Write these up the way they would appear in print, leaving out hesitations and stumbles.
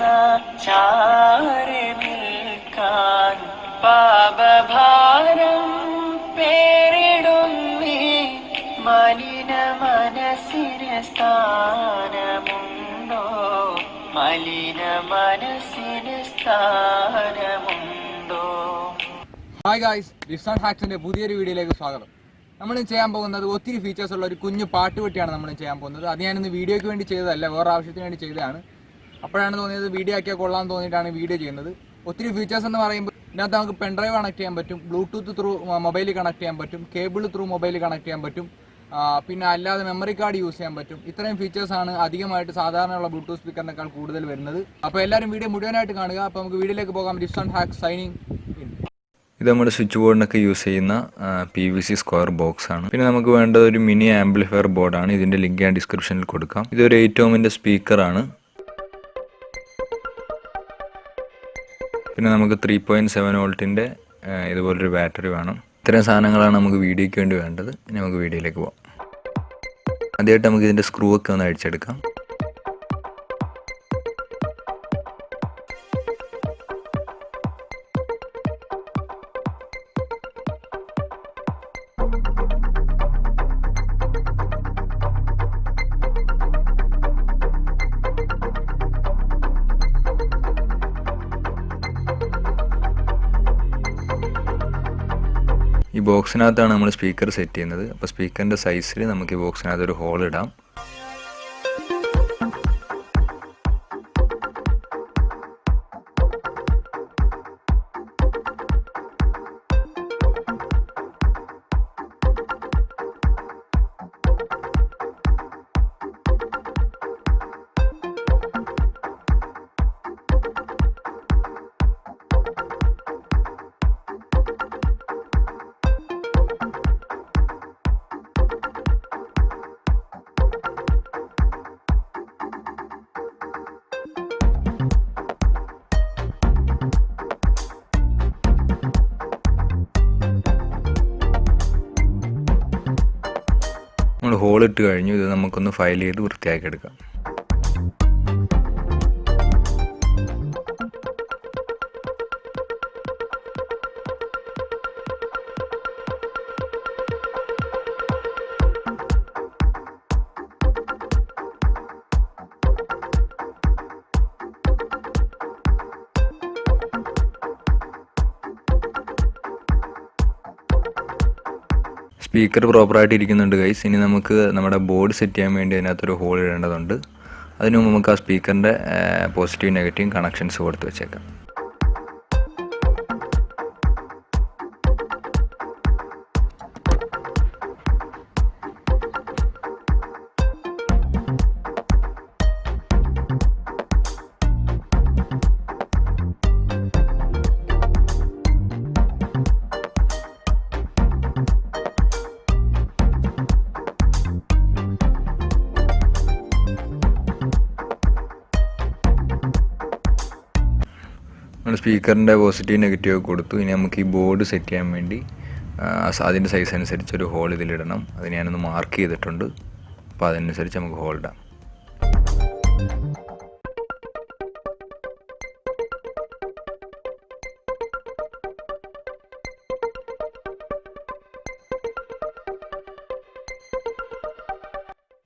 ചാരി നിൽക്കാൻ പാപഭാരം പേരിടുന്നേ മലിന മനസ്സിന് സ്ഥാനമുണ്ടോ മലിന മനസ്സിന് സ്ഥാനമുണ്ടോ. ഹായ് ഗായ്സ്, റിഫ്സൺ ഹാക്സിൻ്റെ പുതിയൊരു വീഡിയോയിലേക്ക് സ്വാഗതം. നമ്മൾ ചെയ്യാൻ പോകുന്നത് ഒത്തിരി ഫീച്ചേഴ്സ് ഉള്ള ഒരു കുഞ്ഞു പാട്ട് പെട്ടിയാണ് നമ്മൾ ചെയ്യാൻ പോകുന്നത്. അത് ഞാനിന്ന് വീഡിയോയ്ക്ക് വേണ്ടി ചെയ്തതല്ല, വേറെ ആവശ്യത്തിന് വേണ്ടി ചെയ്തതാണ്. അപ്പോഴാണ് തോന്നിയത് വീഡിയോ ആക്കിയാൽ കൊള്ളാൻ തോന്നിയിട്ടാണ് വീഡിയോ ചെയ്യുന്നത്. ഒത്തിരി ഫീച്ചേഴ്സ് എന്ന് പറയുമ്പോൾ ഇതിനകത്ത് നമുക്ക് പെൻഡ്രൈവ് കണക്ട് ചെയ്യാൻ പറ്റും, ബ്ലൂടൂത്ത് ത്രൂ മൊബൈലിൽ കണക്ട് ചെയ്യാൻ പറ്റും, കേബിൾ ത്രൂ മൊബൈലിൽ കണക്ട് ചെയ്യാൻ പറ്റും, പിന്നെ അല്ലാതെ മെമ്മറി കാർഡ് യൂസ് ചെയ്യാൻ പറ്റും. ഇത്രയും ഫീച്ചേഴ്സാണ് അധികമായിട്ട് സാധാരണയുള്ള ബ്ലൂടൂത്ത് സ്പീക്കറിനേക്കാൾ കൂടുതൽ വരുന്നത്. അപ്പോൾ എല്ലാവരും വീഡിയോ മുഴുവനായിട്ട് കാണുക. അപ്പോൾ നമുക്ക് വീഡിയോയിലേക്ക് പോകാം. റിഫ്സൺ ഹാക്സ് സൈനിങ് ഇൻ. ഇത് നമ്മുടെ സ്വിച്ച് ബോർഡിനൊക്കെ യൂസ് ചെയ്യുന്ന PVC സ്ക്വയർ ബോക്സ് ആണ്. പിന്നെ നമുക്ക് വേണ്ടത് ഒരു മിനി ആംപ്ലിഫയർ ബോർഡാണ്. ഇതിൻ്റെ ലിങ്ക് ഞാൻ ഡിസ്ക്രിപ്ഷനിൽ കൊടുക്കാം. ഇതൊരു 8 ohmൻ്റെ സ്പീക്കറാണ്. പിന്നെ നമുക്ക് 3.7 വോൾട്ടിൻ്റെ ഇതുപോലൊരു ബാറ്ററി വേണം. ഇത്തരം സാധനങ്ങളാണ് നമുക്ക് വീഡിയോയ്ക്ക് വേണ്ടി വേണ്ടത്. ഇനി നമുക്ക് വീഡിയോയിലേക്ക് പോകാം. ആദ്യമായിട്ട് നമുക്ക് ഇതിൻ്റെ സ്ക്രൂ ഒക്കെ ഒന്ന് അഴിച്ചെടുക്കാം. ഈ ബോക്സിനകത്താണ് നമ്മൾ സ്പീക്കർ സെറ്റ് ചെയ്യുന്നത്. അപ്പോൾ സ്പീക്കറിൻ്റെ സൈസിൽ നമുക്ക് ഈ ബോക്സിനകത്ത് ഒരു ഹോൾ ഇടാം. നമ്മൾ ഹോൾ ഇട്ട് കഴിഞ്ഞു. ഇത് നമുക്കൊന്ന് ഫയൽ ചെയ്ത് വൃത്തിയാക്കി എടുക്കാം. സ്പീക്കർ പ്രോപ്പറായിട്ട് ഇരിക്കുന്നുണ്ട് ഗൈസ്. ഇനി നമുക്ക് നമ്മുടെ ബോർഡ് സെറ്റ് ചെയ്യാൻ വേണ്ടി അതിനകത്തൊരു ഹോൾ ഇടേണ്ടതുണ്ട്. അതിന് മുമ്പ് നമുക്ക് ആ സ്പീക്കറിൻ്റെ പോസിറ്റീവ് നെഗറ്റീവ് കണക്ഷൻസ് കൊടുത്ത് വെച്ചേക്കാം. നമ്മൾ സ്പീക്കറിൻ്റെ പോസിറ്റീവ് നെഗറ്റീവ് കൊടുത്തു. ഇനി നമുക്ക് ഈ ബോർഡ് സെറ്റ് ചെയ്യാൻ വേണ്ടി അതിൻ്റെ സൈസ് അനുസരിച്ച് ഒരു ഹോൾ ഇതിലിടണം. അത് ഞാനൊന്ന് മാർക്ക് ചെയ്തിട്ടുണ്ട്. അപ്പോൾ അതനുസരിച്ച് നമുക്ക് ഹോൾ ഇടാം.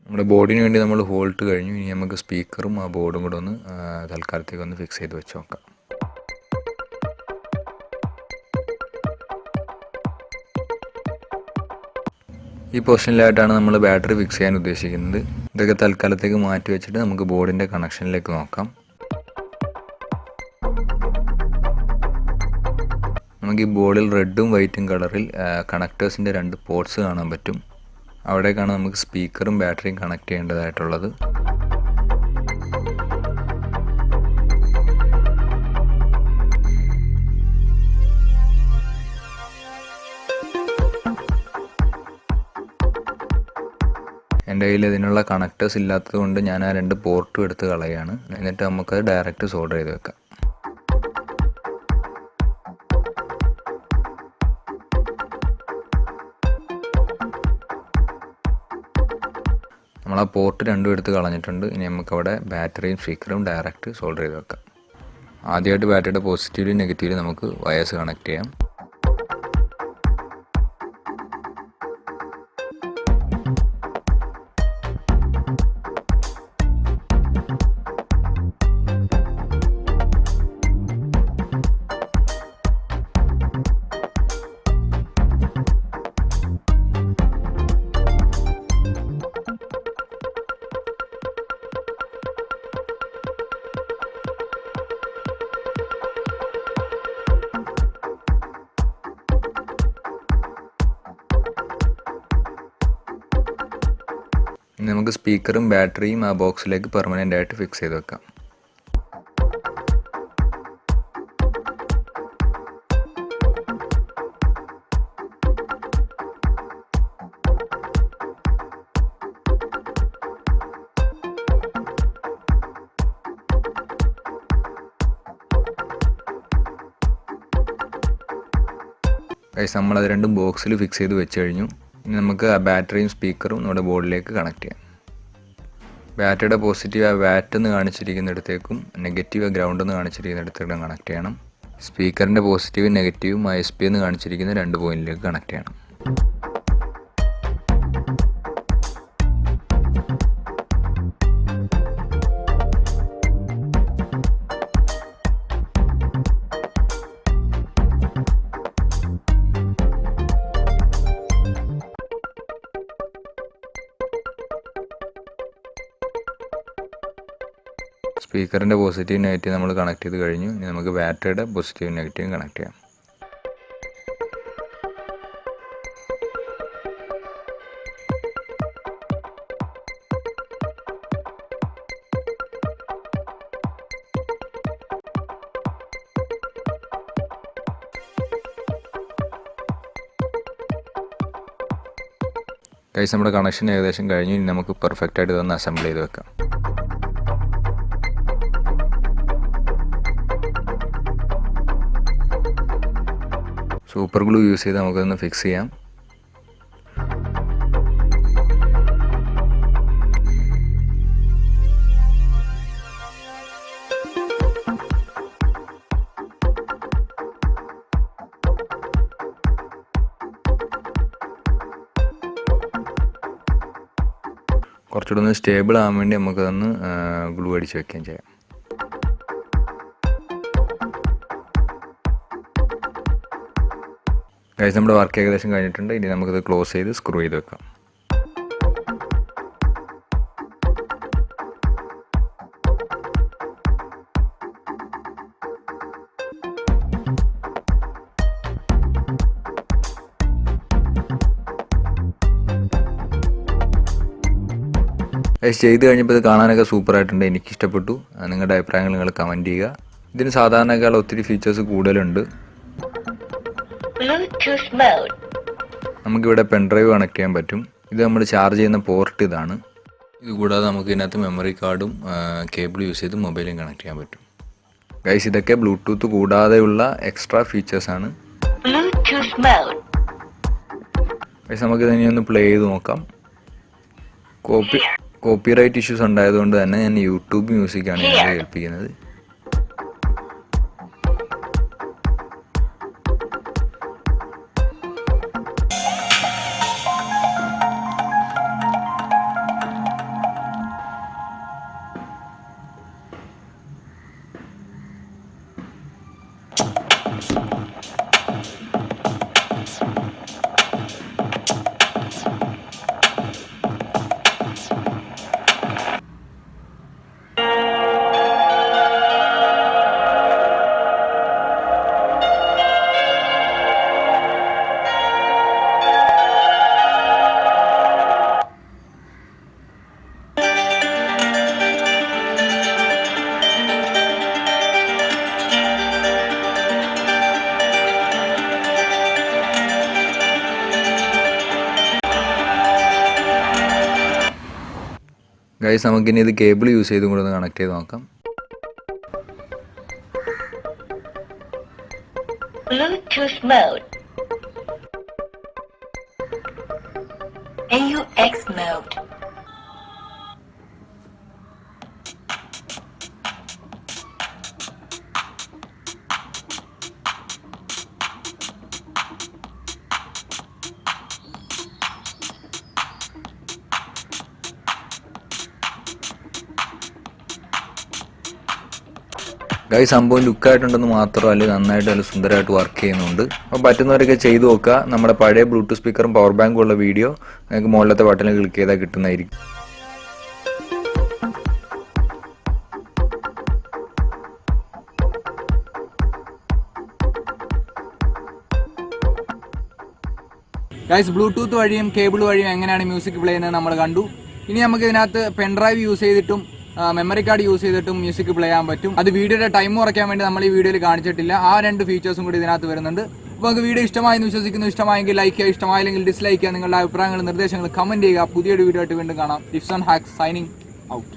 നമ്മുടെ ബോർഡിന് വേണ്ടി നമ്മൾ ഹോൾട്ട് കഴിഞ്ഞു. ഇനി നമുക്ക് സ്പീക്കറും ആ ബോർഡും കൂടെ ഒന്ന് തൽക്കാലത്തേക്ക് ഒന്ന് ഫിക്സ് ചെയ്ത് വെച്ച് നോക്കാം. ഈ പൊസിഷനിലായിട്ടാണ് നമ്മൾ ബാറ്ററി ഫിക്സ് ചെയ്യാൻ ഉദ്ദേശിക്കുന്നത്. ഇതൊക്കെ തൽക്കാലത്തേക്ക് മാറ്റി വെച്ചിട്ട് നമുക്ക് ബോർഡിൻ്റെ കണക്ഷനിലേക്ക് നോക്കാം. നമുക്ക് ഈ ബോർഡിൽ റെഡും വൈറ്റും കളറിൽ കണക്ടേഴ്സിൻ്റെ 2 പോർട്സ് കാണാൻ പറ്റും. അവിടേക്കാണ് നമുക്ക് സ്പീക്കറും ബാറ്ററിയും കണക്ട് ചെയ്യേണ്ടതായിട്ടുള്ളത്. എൻ്റെ കയ്യിൽ ഇതിനുള്ള കണക്ടേഴ്സ് ഇല്ലാത്തത് കൊണ്ട് ഞാൻ ആ 2 പോർട്ടും എടുത്ത് കളയാണ്. എന്നിട്ട് നമുക്കത് ഡയറക്റ്റ് സോൾഡർ ചെയ്ത് വെക്കാം. നമ്മൾ ആ പോർട്ട് രണ്ടും എടുത്ത് കളഞ്ഞിട്ടുണ്ട്. ഇനി നമുക്കവിടെ ബാറ്ററിയും സ്പീക്കറും ഡയറക്റ്റ് സോൾഡർ ചെയ്ത് വെക്കാം. ആദ്യമായിട്ട് ബാറ്ററിയുടെ പോസിറ്റീവിലും നെഗറ്റീവിലും നമുക്ക് വയേഴ്സ് കണക്ട് ചെയ്യാം. ഇനി നമുക്ക് സ്പീക്കറും ബാറ്ററിയും ആ ബോക്സിലേക്ക് പെർമനൻ്റ് ആയിട്ട് ഫിക്സ് ചെയ്ത് വെക്കാം. ഗൈസ് നമ്മളത് രണ്ടും ബോക്സിൽ ഫിക്സ് ചെയ്ത് വെച്ച് കഴിഞ്ഞു. ഇനി നമുക്ക് ആ ബാറ്ററിയും സ്പീക്കറും നമ്മുടെ ബോർഡിലേക്ക് കണക്ട് ചെയ്യാം. ബാറ്ററിയുടെ പോസിറ്റീവ് ആ വാറ്റ് എന്ന് കാണിച്ചിരിക്കുന്നിടത്തേക്കും നെഗറ്റീവ് ആ ഗ്രൗണ്ട് എന്ന് കാണിച്ചിരിക്കുന്നിടത്തേക്കും കണക്ട് ചെയ്യണം. സ്പീക്കറിൻ്റെ പോസിറ്റീവും നെഗറ്റീവും ആ SP എന്ന് കാണിച്ചിരിക്കുന്ന 2 പോയിന്റിലേക്ക് കണക്ട് ചെയ്യണം. സ്പീക്കറിൻ്റെ പോസിറ്റീവ് നെഗറ്റീവ് നമ്മൾ കണക്ട് ചെയ്ത് കഴിഞ്ഞു. ഇനി നമുക്ക് ബാറ്ററിയുടെ പോസിറ്റീവ് നെഗറ്റീവും കണക്ട് ചെയ്യാം. ഗൈസ് നമ്മുടെ കണക്ഷൻ ഏകദേശം കഴിഞ്ഞു. ഇനി നമുക്ക് പെർഫെക്റ്റ് ആയിട്ട് ഇതൊന്ന് അസംബിൾ ചെയ്ത് വെക്കാം. സൂപ്പർ ഗ്ലൂ യൂസ് ചെയ്ത് നമുക്കൊന്ന് ഫിക്സ് ചെയ്യാം. കുറച്ചുകൂടെ ഒന്ന് സ്റ്റേബിൾ ആകാൻ വേണ്ടി നമുക്കതൊന്ന് ഗ്ലൂ അടിച്ച് വെക്കുകയും ചെയ്യാം. ഗൈസ് നമ്മുടെ വർക്ക് ഏകദേശം കഴിഞ്ഞിട്ടുണ്ട്. ഇനി നമുക്കത് ക്ലോസ് ചെയ്ത് സ്ക്രൂ ചെയ്ത് വെക്കാം. ഗൈസ് ചെയ്ത് കഴിഞ്ഞപ്പോൾ ഇത് കാണാനൊക്കെ സൂപ്പറായിട്ടുണ്ട്. എനിക്കിഷ്ടപ്പെട്ടു. നിങ്ങളുടെ അഭിപ്രായങ്ങൾ നിങ്ങൾ കമൻറ്റ് ചെയ്യുക. ഇതിന് സാധാരണക്കാൾ ഒത്തിരി ഫീച്ചേഴ്സ് കൂടുതലുണ്ട്. നമുക്കിവിടെ പെൻഡ്രൈവ് കണക്ട് ചെയ്യാൻ പറ്റും. ഇത് നമ്മൾ ചാർജ് ചെയ്യുന്ന പോർട്ട് ഇതാണ്. ഇതുകൂടാതെ നമുക്ക് ഇതിനകത്ത് മെമ്മറി കാർഡും കേബിൾ യൂസ് ചെയ്ത് മൊബൈലും കണക്ട് ചെയ്യാൻ പറ്റും. ഗൈസ് ഇതൊക്കെ ബ്ലൂടൂത്ത് കൂടാതെയുള്ള എക്സ്ട്രാ ഫീച്ചേഴ്സാണ്. ഗൈസ് നമുക്കിതിനെ ഒന്ന് പ്ലേ ചെയ്ത് നോക്കാം. കോപ്പിറൈറ്റ് ഇഷ്യൂസ് ഉണ്ടായതുകൊണ്ട് തന്നെ ഞാൻ യൂട്യൂബ് മ്യൂസിക്കാണ് ഞാൻ കേൾപ്പിക്കുന്നത്. ഗൈസ് നമുക്കിനി ഇത് കേബിൾ യൂസ് ചെയ്തും കൂടെ ഒന്ന് കണക്ട് ചെയ്ത് നോക്കാം. Bluetooth mode. AUX mode. Guys സംഭവം ലുക്കായിട്ടുണ്ടെന്ന് മാത്രമല്ല നന്നായിട്ട് നല്ല സുന്ദരമായിട്ട് വർക്ക് ചെയ്യുന്നുണ്ട്. അപ്പോൾ പറ്റുന്നവരൊക്കെ ചെയ്തു നോക്കുക. നമ്മുടെ പഴയ ബ്ലൂടൂത്ത് സ്പീക്കറും പവർ ബാങ്കും ഉള്ള വീഡിയോ നിങ്ങൾക്ക് മുകളിലത്തെ ബട്ടണിൽ ക്ലിക്ക് ചെയ്താൽ കിട്ടുന്നതായിരിക്കും. ഗൈസ് ബ്ലൂടൂത്ത് വഴിയും കേബിൾ വഴിയും എങ്ങനെയാണ് മ്യൂസിക് പ്ലേ ചെയ്യുന്നത് നമ്മൾ കണ്ടു. ഇനി നമുക്ക് ഇതിനകത്ത് പെൻഡ്രൈവ് യൂസ് ചെയ്തിട്ടും മെമ്മറി കാർഡ് യൂസ് ചെയ്തിട്ടും മ്യൂസിക് പ്ലേ ചെയ്യാൻ പറ്റും. അത് വീഡിയോയുടെ ടൈം കുറയ്ക്കാൻ വേണ്ടി നമ്മൾ ഈ വീഡിയോയിൽ കാണിച്ചിട്ടില്ല. ആ 2 ഫീച്ചേഴ്സും കൂടി ഇതിനകത്ത് വരുന്നുണ്ട്. അപ്പോൾ നിങ്ങൾക്ക് വീഡിയോ ഇഷ്ടമായെന്ന് വിശ്വസിക്കുന്നു. ഇഷ്ടമായെങ്കിൽ ലൈക്ക് ചെയ്യുക, ഇഷ്ടമായില്ലെങ്കിൽ ഡിസ്ലൈക്ക് ചെയ്യുക. നിങ്ങളുടെ അഭിപ്രായങ്ങളും നിർദ്ദേശങ്ങളും കമൻറ്റ് ചെയ്യുക. പുതിയൊരു വീഡിയോ ആയിട്ട് വീണ്ടും കാണാം. റിഫ്സോൺ ഹാക്സ് സൈനിങ് ഔട്ട്.